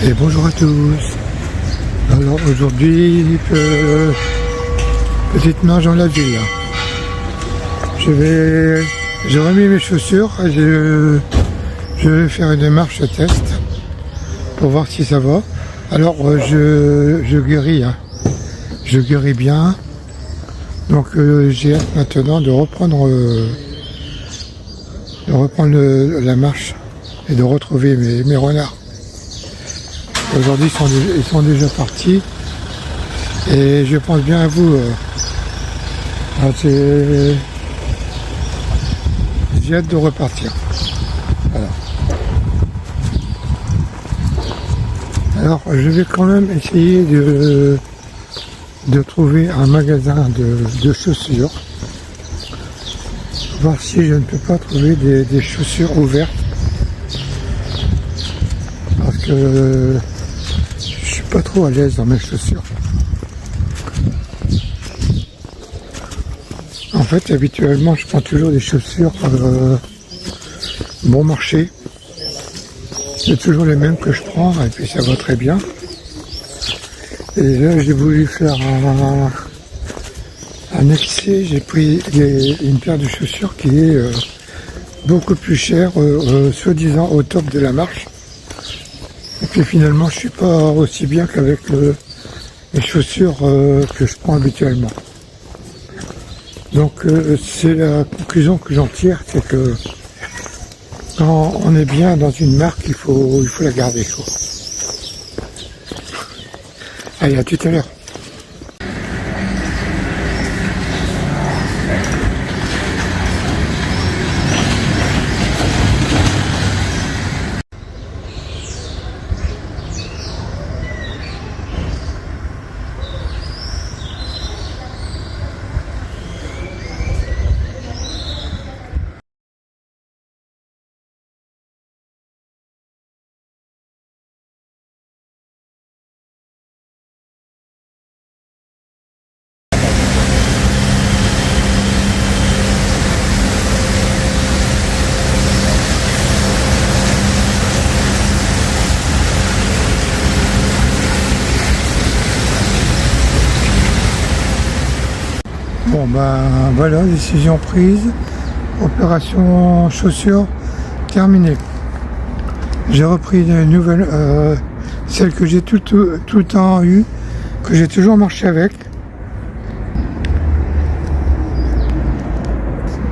Et bonjour à tous. Alors aujourd'hui, petite marche dans la ville. J'ai remis mes chaussures et je vais faire une marche test pour voir si ça va. Alors je guéris, je guéris bien. Donc j'ai hâte maintenant de reprendre la marche et de retrouver mes renards. Aujourd'hui ils sont déjà partis et je pense bien à vous. J'ai hâte de repartir. Voilà. Alors je vais quand même essayer de trouver un magasin de chaussures, voir si je ne peux pas trouver des chaussures ouvertes, parce que je suis pas trop à l'aise dans mes chaussures. En fait, habituellement, je prends toujours des chaussures bon marché. C'est toujours les mêmes que je prends et puis ça va très bien. Et là, j'ai voulu faire un excès. J'ai pris une paire de chaussures qui est beaucoup plus chère, soi-disant au top de la marche. Et puis finalement, je suis pas aussi bien qu'avec les chaussures que je prends habituellement. Donc c'est la conclusion que j'en tire, c'est que quand on est bien dans une marque, il faut la garder, quoi. Allez, à tout à l'heure. Bon ben voilà, décision prise, opération chaussures terminée. J'ai repris une nouvelle, celle que j'ai tout le temps eu, que j'ai toujours marché avec,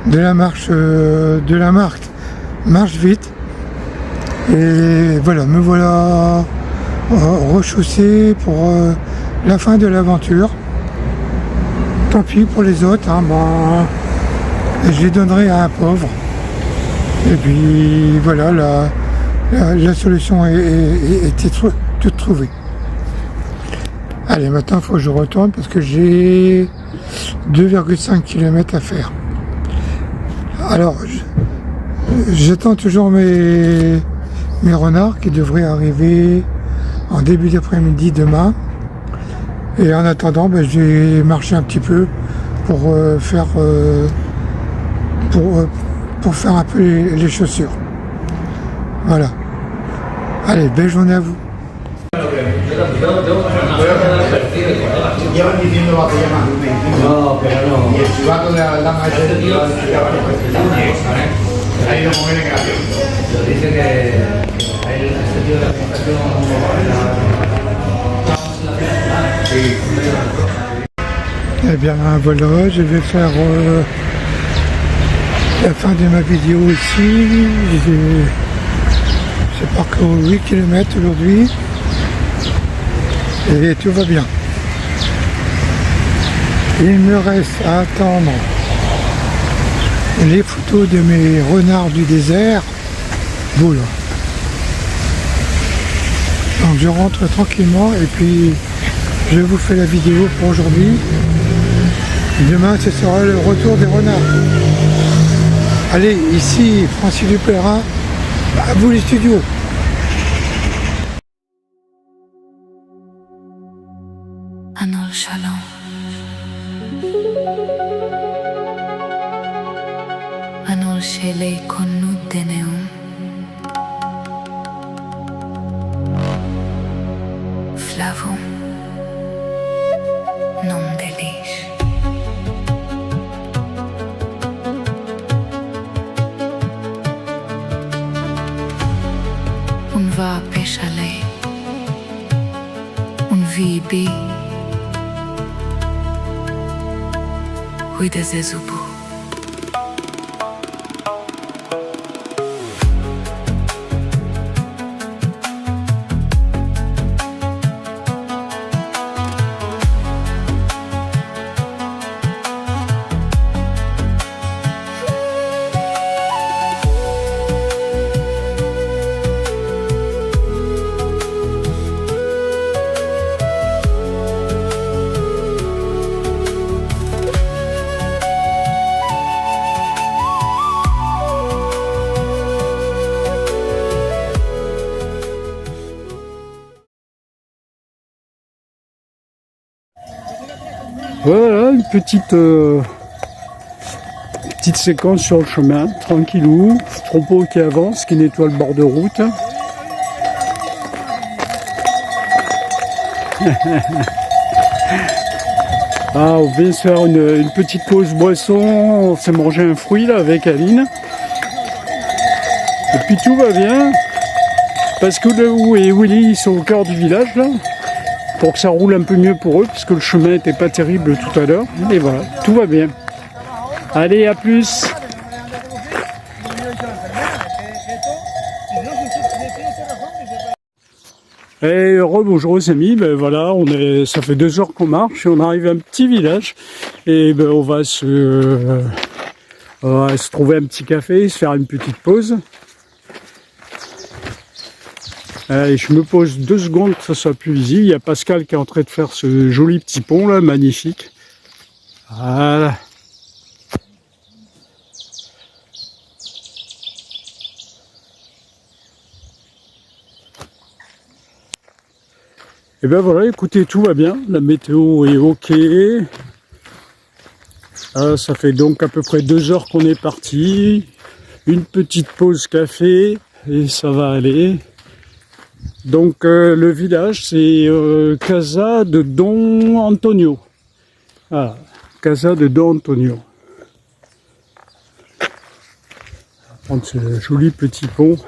de la marque Marche Vite. Et voilà, me voilà rechaussé pour la fin de l'aventure. Tant pis pour les autres, je les donnerai à un pauvre. Et puis voilà, la solution était toute trouvée. Allez, maintenant il faut que je retourne parce que j'ai 2,5 km à faire. Alors, j'attends toujours mes renards qui devraient arriver en début d'après-midi demain. Et en attendant, je vais marcher un petit peu pour faire un peu les chaussures. Voilà. Allez, belle journée à vous. Eh bien voilà, je vais faire la fin de ma vidéo ici. J'ai parcouru 8 km aujourd'hui et tout va bien. Il me reste à attendre les photos de mes renards du désert. Voilà. Donc je rentre tranquillement et puis je vous fais la vidéo pour aujourd'hui. Demain ce sera le retour des renards. Allez, ici Francis Dupérin, à vous les studios. Anol Shalom. Anol Shelei Konnud Deneum. cuida Zezubu. Voilà, une petite séquence sur le chemin, tranquillou, troupeau qui avance, qui nettoie le bord de route. Ah, on vient se faire une petite pause boisson, on s'est mangé un fruit là avec Aline. Et puis tout va bien, parce que Lou et Willy ils sont au cœur du village là. Pour que ça roule un peu mieux pour eux, puisque le chemin n'était pas terrible tout à l'heure. Et voilà, tout va bien. Allez, à plus. Et bonjour les amis, ben voilà, ça fait 2 heures qu'on marche et on arrive à un petit village. Et ben on va se trouver un petit café, se faire une petite pause. Et je me pose 2 secondes que ça soit plus visible. Il y a Pascal qui est en train de faire ce joli petit pont là, magnifique. Voilà. Et ben voilà, écoutez, tout va bien. La météo est ok. Ça fait donc à peu près 2 heures qu'on est parti. Une petite pause café et ça va aller. Donc le village c'est Casa de Don Antonio. Voilà, Casa de Don Antonio. On va prendre ce joli petit pont.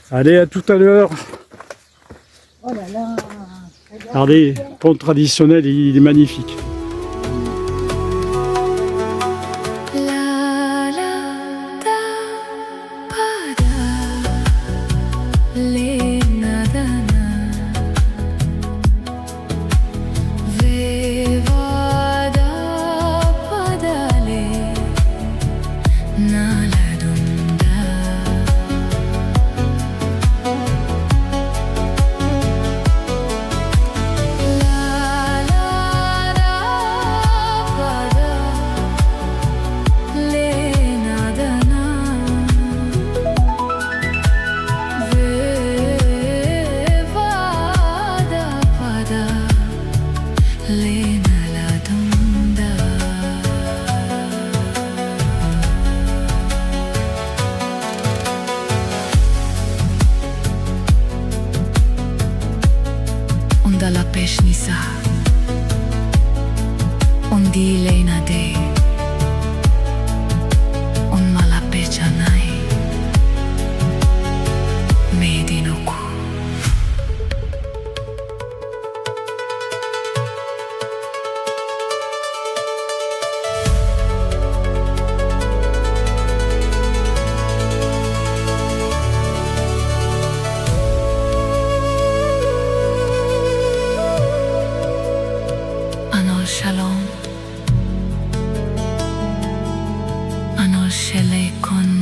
Allez, à tout à l'heure. Oh là là. Regardez, le pont traditionnel, il est magnifique. Dalla peshnisa on di lena de on mala pechanai medinoku Shalom, Anol Shele Kon